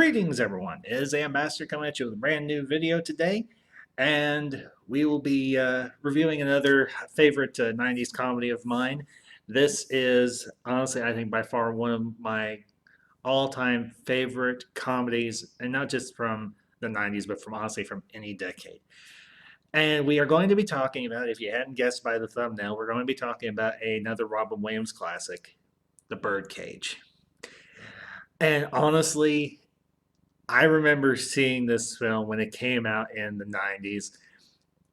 Greetings, everyone. It is Ambassador coming at you with a brand new video today, and we will be reviewing another favorite 90s comedy of mine. This is honestly, I think, by far one of my all-time favorite comedies, and not just from the 90s, but from honestly from any decade. And we are going to be talking about, if you hadn't guessed by the thumbnail, we're going to be talking about another Robin Williams classic, The Birdcage. And honestly, I remember seeing this film when it came out in the 90s.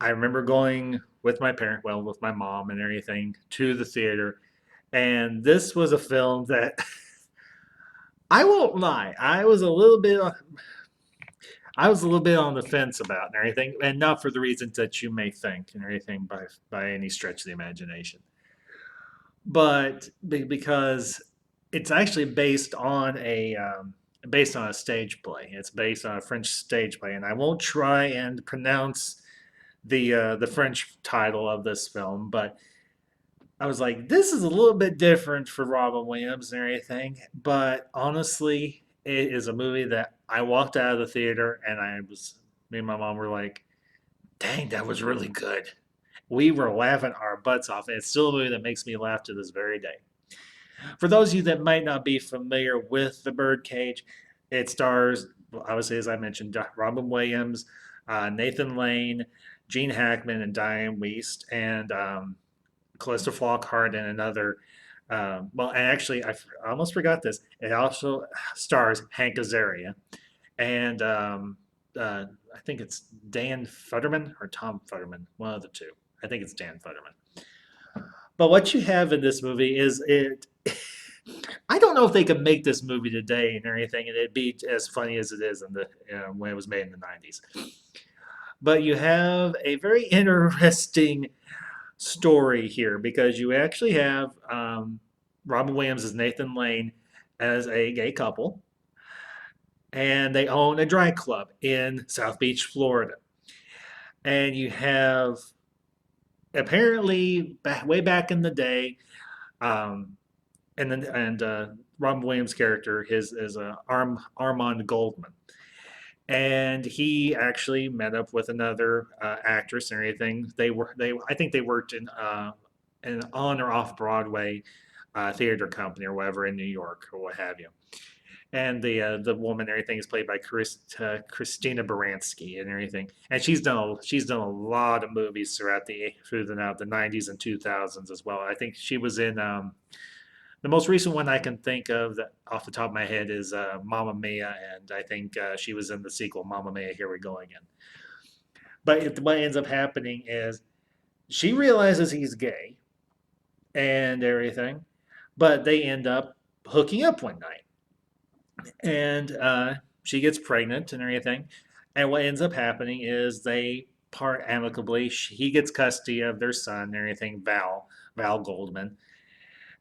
I remember going with my parent, well, with my mom and everything, to the theater. And this was a film that I won't lie, I was a little bit on the fence about and everything, and not for the reasons that you may think and everything by any stretch of the imagination. But because it's actually based on a stage play. It's based on a French stage play, and I won't try and pronounce the French title of this film, but I was like, this is a little bit different for Robin Williams and everything. But honestly, it is a movie that I walked out of the theater and me and my mom were like, dang, that was really good. We were laughing our butts off, and it's still a movie that makes me laugh to this very day. For those of you that might not be familiar with The Birdcage, it stars, obviously, as I mentioned, Robin Williams, Nathan Lane, Gene Hackman, and Diane Wiest, and Calista Flockhart, and another. And actually, I almost forgot this. It also stars Hank Azaria, and I think it's Dan Futterman or Tom Futterman, one of the two. I think it's Dan Futterman. But what you have in this movie is it. I don't know if they could make this movie today and everything, and it'd be as funny as it is in the when it was made in the 90s. But you have a very interesting story here because you actually have Robin Williams as Nathan Lane as a gay couple, and they own a drag club in South Beach, Florida. And you have apparently way back in the day, um, and Robin Williams' character his is Armand Goldman, and he actually met up with another actress and everything. They I think they worked in an on or off Broadway theater company or whatever in New York or what have you. And the woman and everything is played by Christina Baranski and everything, and she's done a lot of movies through the 90s and 2000s as well. I think she was in the most recent one I can think of that off the top of my head is Mamma Mia, and I think she was in the sequel Mamma Mia, Here We Go Again. But what ends up happening is she realizes he's gay and everything, but they end up hooking up one night, and she gets pregnant and everything. And what ends up happening is they part amicably. He gets custody of their son and everything, Val Goldman.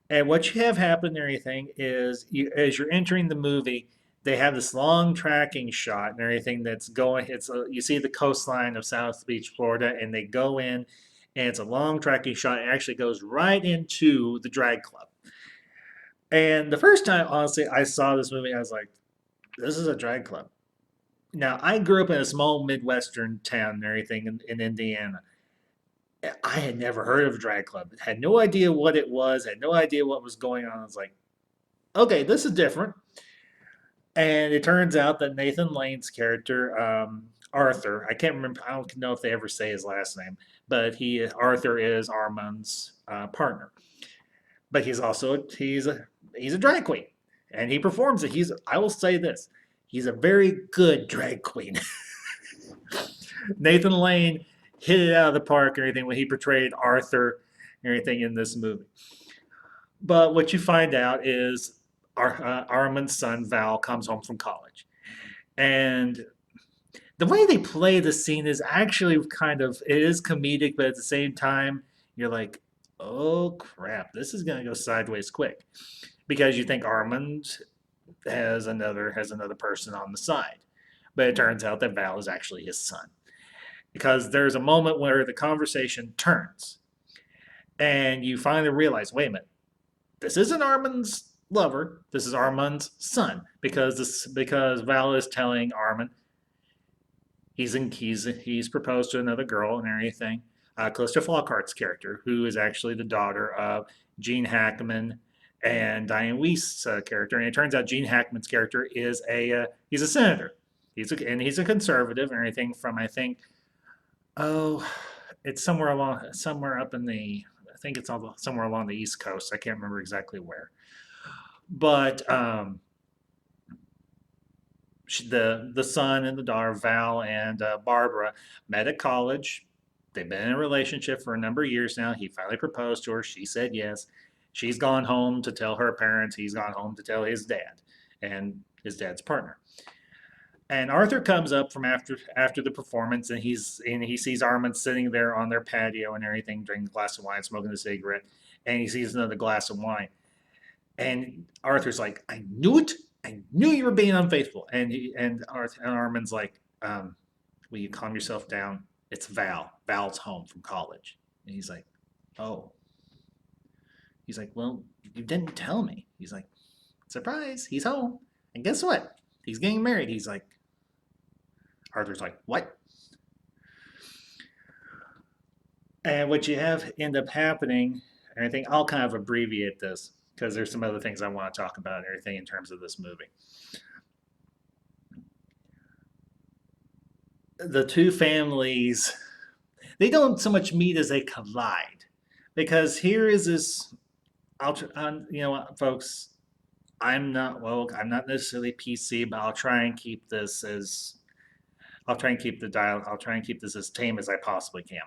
And what you have happen and everything is as you're entering the movie, they have this long tracking shot and everything that's going. You see the coastline of South Beach, Florida, and they go in, and it's a long tracking shot. It actually goes right into the drag club. And the first time, honestly, I saw this movie, I was like, "This is a drag club." Now, I grew up in a small Midwestern town and everything in Indiana. I had never heard of a drag club. Had no idea what it was. Had no idea what was going on. I was like, okay, this is different. And it turns out that Nathan Lane's character, Arthur, I can't remember. I don't know if they ever say his last name, but Arthur is Armand's partner. But he's a drag queen, and he performs it. I will say this, he's a very good drag queen. Nathan Lane hit it out of the park and everything when he portrayed Arthur and everything in this movie. But what you find out is Armin's son Val comes home from college, and the way they play the scene is actually it is comedic, but at the same time you're like, oh crap, this is gonna go sideways quick, because you think Armand has another person on the side, but it turns out that Val is actually his son, because there's a moment where the conversation turns and you finally realize, wait a minute, this isn't Armand's lover. This is Armand's son because Val is telling Armand he's proposed to another girl and everything. Close to Flockhart's character, who is actually the daughter of Gene Hackman and Diane Weist's character. And it turns out Gene Hackman's character is he's a senator. He's a conservative and everything from I think oh it's somewhere up in the I think it's somewhere along the East Coast. I can't remember exactly where, but the son and the daughter, Val and Barbara, met at college. They've been in a relationship for a number of years now. He finally proposed to her. She said yes. She's gone home to tell her parents. He's gone home to tell his dad and his dad's partner. And Arthur comes up from after the performance, and he sees Armand sitting there on their patio and everything, drinking a glass of wine, smoking a cigarette, and he sees another glass of wine. And Arthur's like, I knew it. I knew you were being unfaithful. And Armand's like, will you calm yourself down? It's Val. Val's home from college. And he's like, oh. He's like, well, you didn't tell me. He's like, surprise, he's home. And guess what? He's getting married. He's like, Arthur's like, what? And what you have end up happening, and I think I'll kind of abbreviate this because there's some other things I want to talk about and everything in terms of this movie. The two families, they don't so much meet as they collide. Because here is this, you know what, folks, I'm not woke, I'm not necessarily PC, but I'll try and keep the dial, I'll try and keep this as tame as I possibly can.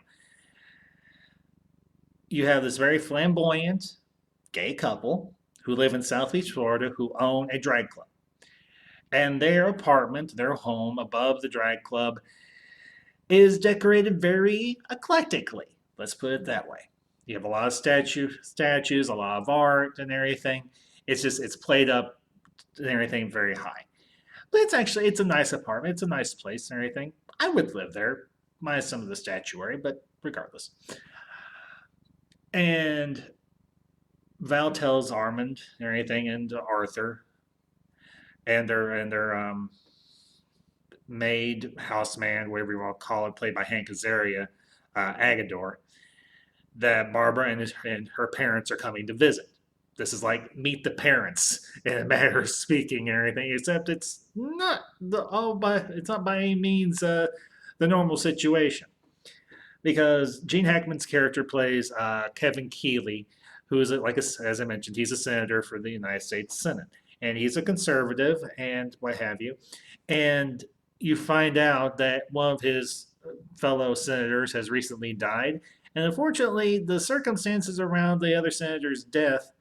You have this very flamboyant gay couple who live in Southeast Florida who own a drag club. And their apartment, their home above the drag club, is decorated very eclectically. Let's put it that way. You have a lot of statues, a lot of art and everything. It's played up and everything very high. But it's a nice apartment. It's a nice place and everything. I would live there, minus some of the statuary, but regardless. And Val tells Armand and everything and Arthur and their maid, houseman, whatever you want to call it, played by Hank Azaria, Agador, that Barbara and her parents are coming to visit. This is like meet the parents in a matter of speaking and everything, except it's not by any means the normal situation because Gene Hackman's character plays Kevin Keeley, who is as I mentioned, he's a senator for the United States Senate, and he's a conservative and what have you, and you find out that one of his fellow senators has recently died, and unfortunately, the circumstances around the other senator's death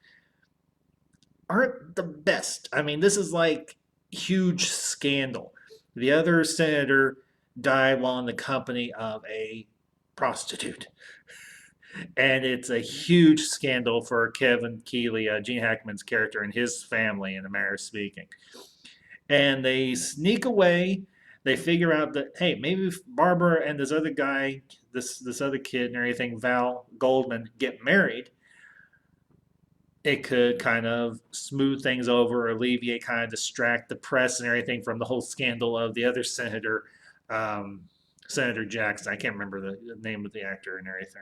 aren't the best. I mean, this is like huge scandal. The other senator died while in the company of a prostitute. And it's a huge scandal for Kevin Keeley, Gene Hackman's character, and his family, in a manner of speaking. And they sneak away. They figure out that, hey, maybe if Barbara and this other guy, this other kid and everything, Val Goldman, get married, it could kind of smooth things over, alleviate, kind of distract the press and everything from the whole scandal of the other senator, Senator Jackson. I can't remember the name of the actor and everything,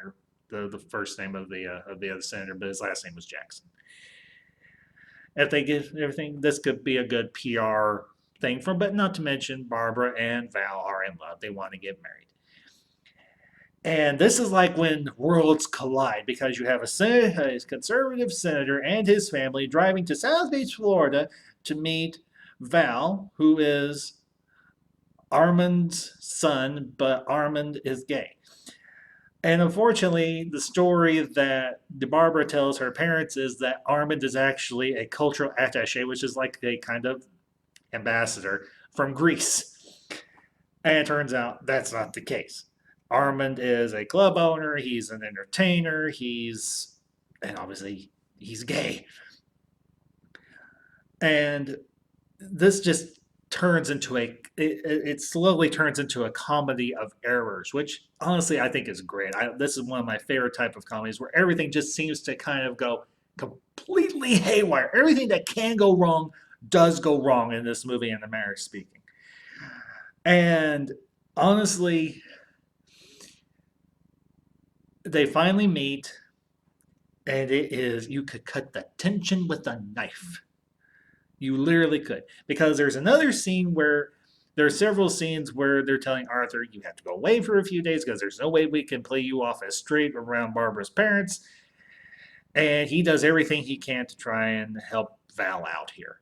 the first name of the other senator, but his last name was Jackson. If they get everything, this could be a good PR thing from, but not to mention Barbara and Val are in love. They want to get married. And this is like when worlds collide because you have a conservative senator and his family driving to South Beach, Florida to meet Val, who is Armand's son, but Armand is gay. And unfortunately, the story that Barbara tells her parents is that Armand is actually a cultural attaché, which is like a kind of ambassador from Greece. And it turns out that's not the case. Armand is a club owner, he's an entertainer, and obviously he's gay. And this just it slowly turns into a comedy of errors, which honestly I think is great. This is one of my favorite type of comedies where everything just seems to kind of go completely haywire. Everything that can go wrong does go wrong in this movie, in the manner of speaking. And honestly, they finally meet, and it is, you could cut the tension with a knife. You literally could. Because there's another scene where there are several scenes where they're telling Arthur, you have to go away for a few days because there's no way we can play you off as straight around Barbara's parents. And he does everything he can to try and help Val out here.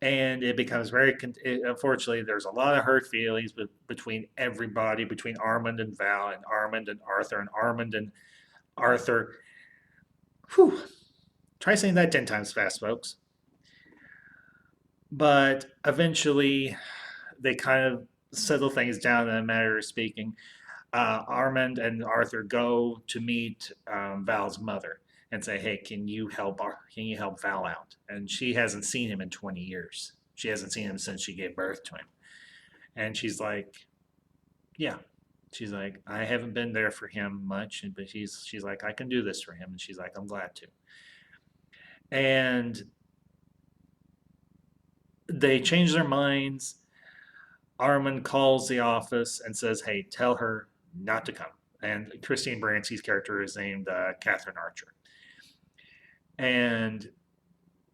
And it becomes very, unfortunately, there's a lot of hurt feelings between everybody, between Armand and Val, and Armand and Arthur, and Armand and Arthur. Whew. Try saying that 10 times fast, folks. But eventually, they kind of settle things down in a matter of speaking. Armand and Arthur go to meet Val's mother and say, "Hey, Can you help Val out?" And she hasn't seen him in 20 years. She hasn't seen him since she gave birth to him. And she's like, "Yeah." She's like, "I haven't been there for him much, but she's like, I can do this for him." And she's like, "I'm glad to." And they change their minds. Armand calls the office and says, "Hey, tell her not to come." And Christine Baranski's character is named Catherine Archer. And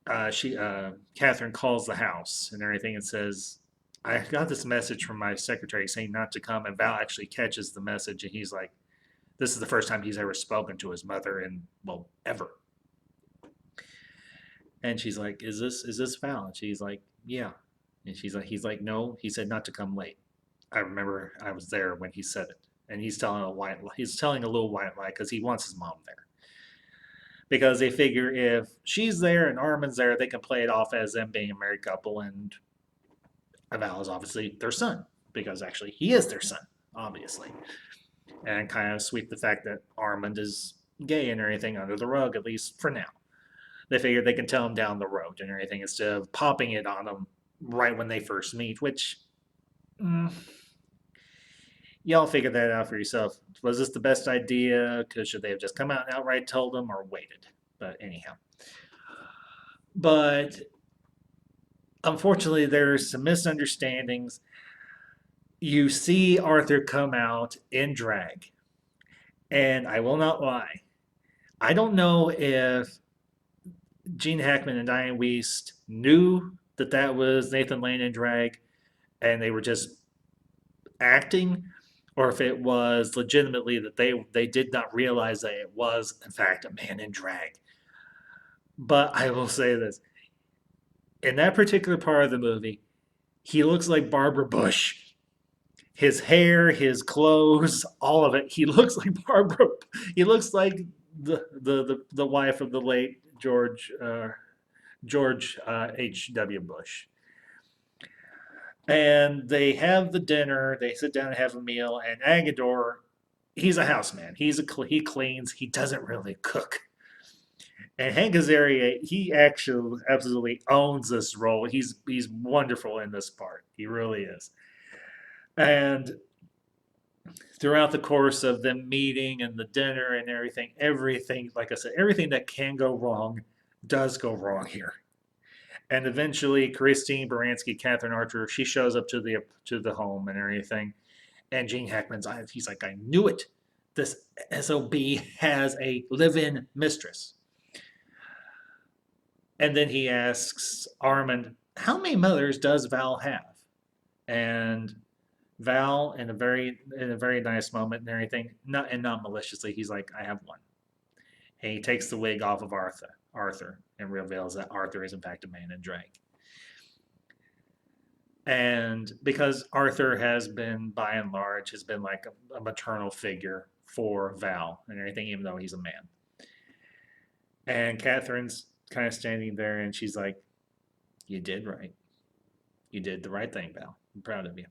Catherine calls the house and everything and says, "I got this message from my secretary saying not to come." And Val actually catches the message, and he's like, this is the first time he's ever spoken to his mother in, well, ever. And she's like, "Is this Val?" And she's like, "Yeah." And he's like, "No, he said not to come late. I remember I was there when he said it." And he's telling a little white lie because he wants his mom there. Because they figure if she's there and Armin's there, they can play it off as them being a married couple, and Val is obviously their son, because actually he is their son, obviously. And kind of sweep the fact that Armand is gay and everything under the rug, at least for now. They figure they can tell him down the road and everything instead of popping it on them right when they first meet, which, mm, y'all figure that out for yourself. Was this the best idea? Because should they have just come out and outright told them or waited? But anyhow. But unfortunately, there's some misunderstandings. You see Arthur come out in drag, and I will not lie. I don't know if Gene Hackman and Diane Wiest knew that that was Nathan Lane in drag, and they were just acting, or if it was legitimately that they did not realize that it was in fact a man in drag. But I will say this: in that particular part of the movie, he looks like Barbara Bush. His hair, his clothes, all of it. He looks like Barbara. He looks like the wife of the late George H.W. Bush. And they have the dinner. They sit down and have a meal. And Agador, he's a houseman. He cleans. He doesn't really cook. And Hank Azaria, he actually absolutely owns this role. He's wonderful in this part. He really is. And throughout the course of them meeting and the dinner and everything, like I said, everything that can go wrong does go wrong here. And eventually, Christine Baranski, Catherine Archer, she shows up to the home and everything. And Gene Hackman's, he's like, "I knew it. This SOB has a live-in mistress." And then he asks Armand, "How many mothers does Val have?" And Val, in a very nice moment and everything, not maliciously, he's like, "I have one." And he takes the wig off of Arthur, and reveals that Arthur is in fact a man in drag. And because Arthur has been, by and large, has been like a maternal figure for Val and everything, even though he's a man. And Catherine's kind of standing there, and she's like, "You did right. You did the right thing, Val. I'm proud of you."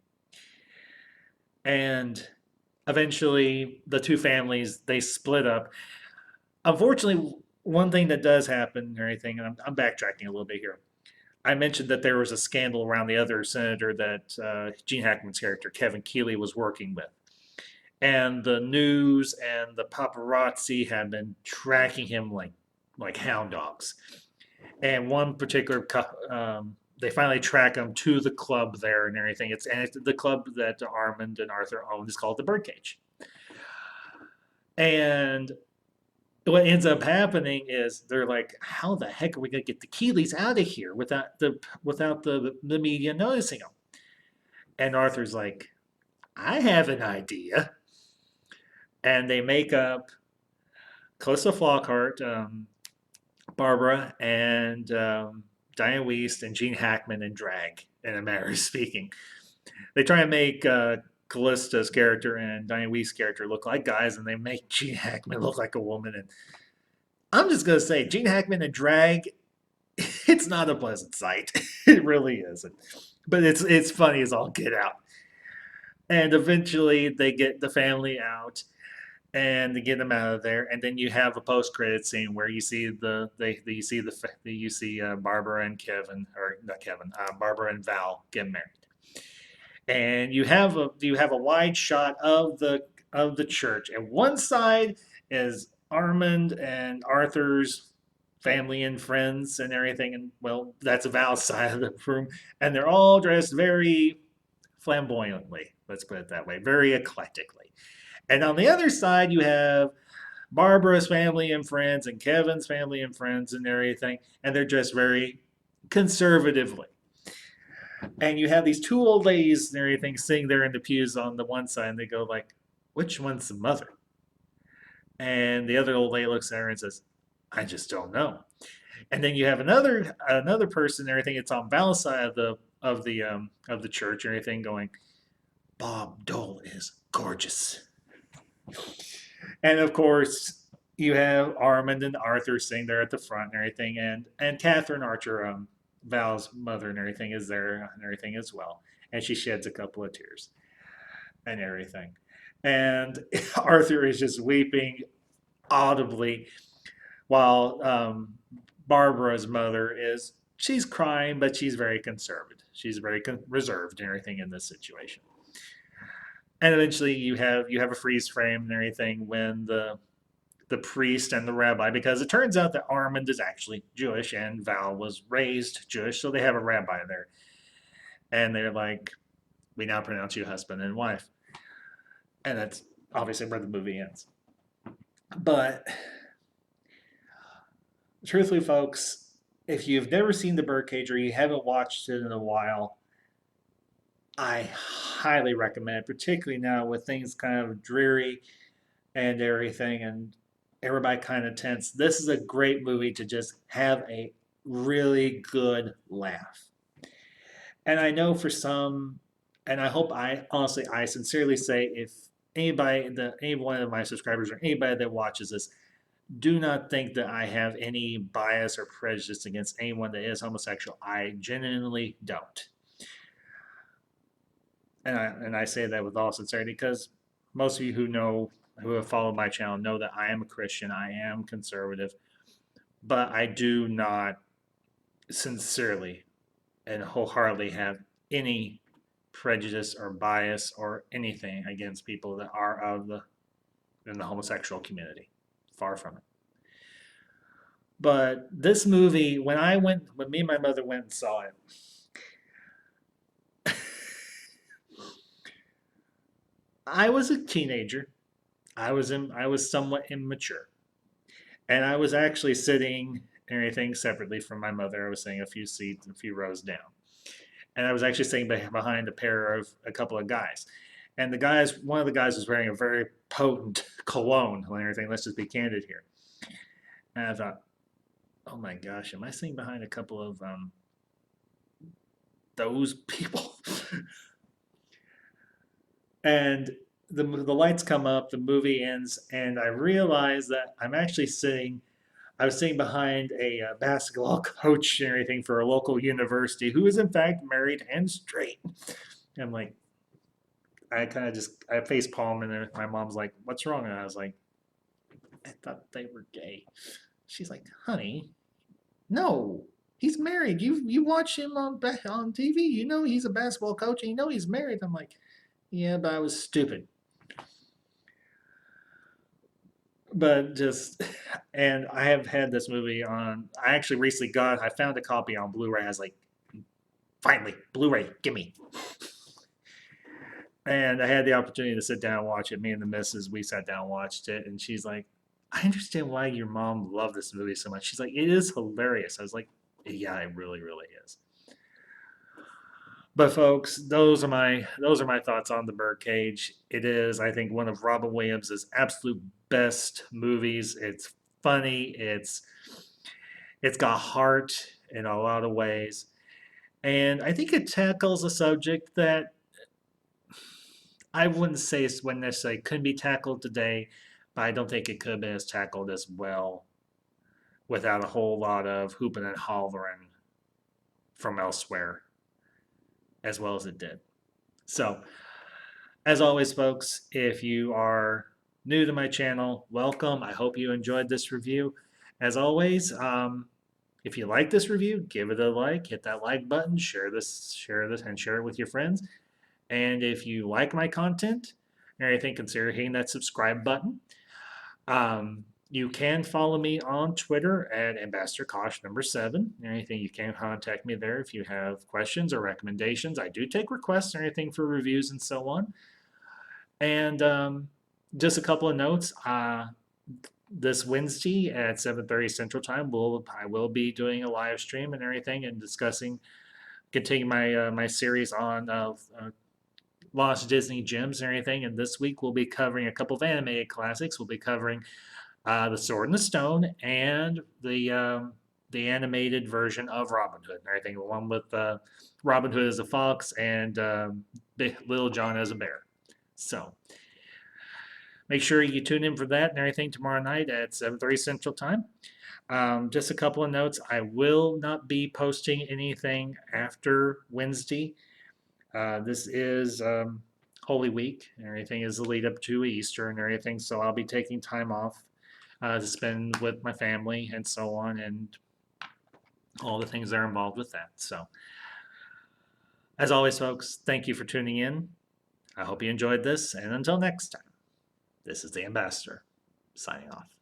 And eventually, the two families, they split up. Unfortunately, one thing that does happen and everything, and I'm backtracking a little bit here. I mentioned that there was a scandal around the other senator that Gene Hackman's character, Kevin Keeley, was working with. And the news and the paparazzi have been tracking him like like hound dogs. And one particular they finally track him to the club there and everything. It's the club that Armand and Arthur own is called the Birdcage. And what ends up happening is they're like, "How the heck are we gonna get the Keeleys out of here without the media noticing them?" And Arthur's like, "I have an idea." And they make up Calista Flockhart, Barbara, and Diane Wiest and Gene Hackman in drag, in a manner of speaking. They try and make Callista's character and Diane Wiest's character look like guys, and they make Gene Hackman look like a woman. And I'm just gonna say, Gene Hackman in drag, it's not a pleasant sight. It really isn't. But it's funny as all get out. And eventually, they get the family out, and to get them out of there. And then you have a post-credit scene where you see Barbara and Kevin, or not Kevin, Barbara and Val get married. And you have a wide shot of the church. And one side is Armand and Arthur's family and friends and everything. And well, that's Val's side of the room, and they're all dressed very flamboyantly. Let's put it that way, very eclectically. And on the other side, you have Barbara's family and friends and Kevin's family and friends and everything, and they're dressed very conservatively. And you have these two old ladies and everything sitting there in the pews on the one side, and they go like, "Which one's the mother?" And the other old lady looks at her and says, "I just don't know." And then you have another person and everything. It's on Val's side of the church and everything, going, "Bob Dole is gorgeous." And of course, you have Armand and Arthur sitting there at the front and everything, and Catherine Archer, Val's mother and everything, is there and everything as well, and she sheds a couple of tears and everything, and Arthur is just weeping audibly, while Barbara's mother she's crying, but she's very conservative. She's very reserved and everything in this situation. And eventually, you have a freeze frame and everything when the priest and the rabbi, because it turns out that Armand is actually Jewish and Val was raised Jewish, so they have a rabbi there. And they're like, "We now pronounce you husband and wife." And that's obviously where the movie ends. But truthfully, folks, if you've never seen The Birdcage or you haven't watched it in a while, I highly recommend it, particularly now with things kind of dreary and everything, and everybody kind of tense. This is a great movie to just have a really good laugh. And I know for some, and I hope I sincerely say, if any one of my subscribers or anybody that watches this, do not think that I have any bias or prejudice against anyone that is homosexual. I genuinely don't. And I say that with all sincerity, because most of you who have followed my channel know that I am a Christian. I am conservative, but I do not sincerely and wholeheartedly have any prejudice or bias or anything against people that are in the homosexual community. Far from it. But this movie, when me and my mother went and saw it, I was a teenager. I was somewhat immature, and I was actually sitting and everything separately from my mother. I was sitting a few rows down, and I was actually sitting behind a couple of guys. And one of the guys was wearing a very potent cologne and everything. Let's just be candid here. And I thought, "Oh my gosh, am I sitting behind a couple of those people?" And the lights come up, the movie ends, and I realize that I was sitting behind a basketball coach and everything for a local university who is in fact married and straight. And I'm like, I face palm, and my mom's like, "What's wrong?" And I was like, "I thought they were gay." She's like, "Honey, no, he's married. You watch him on TV. You know he's a basketball coach, and you know he's married." I'm like, "Yeah, but I was stupid." but just, and I have had this movie on. I actually recently I found a copy on Blu-ray. I was like, finally, Blu-ray, gimme. And I had the opportunity to sit down and watch it. Me and the missus, we sat down and watched it, and she's like, I understand why your mom loved this movie so much. She's like, it is hilarious. I was like, yeah, it really, really is. But folks, those are my thoughts on the Birdcage. It is, I think, one of Robin Williams' absolute best movies. It's funny. It's got heart in a lot of ways, and I think it tackles a subject that I wouldn't say it's when necessarily couldn't be tackled today, but I don't think it could have been as tackled as well without a whole lot of hooping and hollering from elsewhere as well as it did. So, as always, folks, if you are new to my channel, welcome. I hope you enjoyed this review. As always, if you like this review, give it a like, hit that like button, share this, and share it with your friends. And if you like my content and everything, consider hitting that subscribe button. You can follow me on Twitter at Ambassador Kosh #7. Anything, you can contact me there if you have questions or recommendations. I do take requests or anything for reviews and so on. And just a couple of notes. This Wednesday at 7:30 Central Time, I will be doing a live stream and everything and continuing my series on Lost Disney Gems and everything. And this week we'll be covering a couple of animated classics. We'll be covering The Sword and the Stone and the animated version of Robin Hood and everything. The one with Robin Hood as a fox and Little John as a bear. So make sure you tune in for that and everything tomorrow night at 7:30 Central Time. Just a couple of notes. I will not be posting anything after Wednesday. This is Holy Week, and everything is the lead up to Easter and everything, so I'll be taking time off to spend with my family and so on, and all the things that are involved with that. So, as always, folks, thank you for tuning in. I hope you enjoyed this, and until next time, this is the Ambassador, signing off.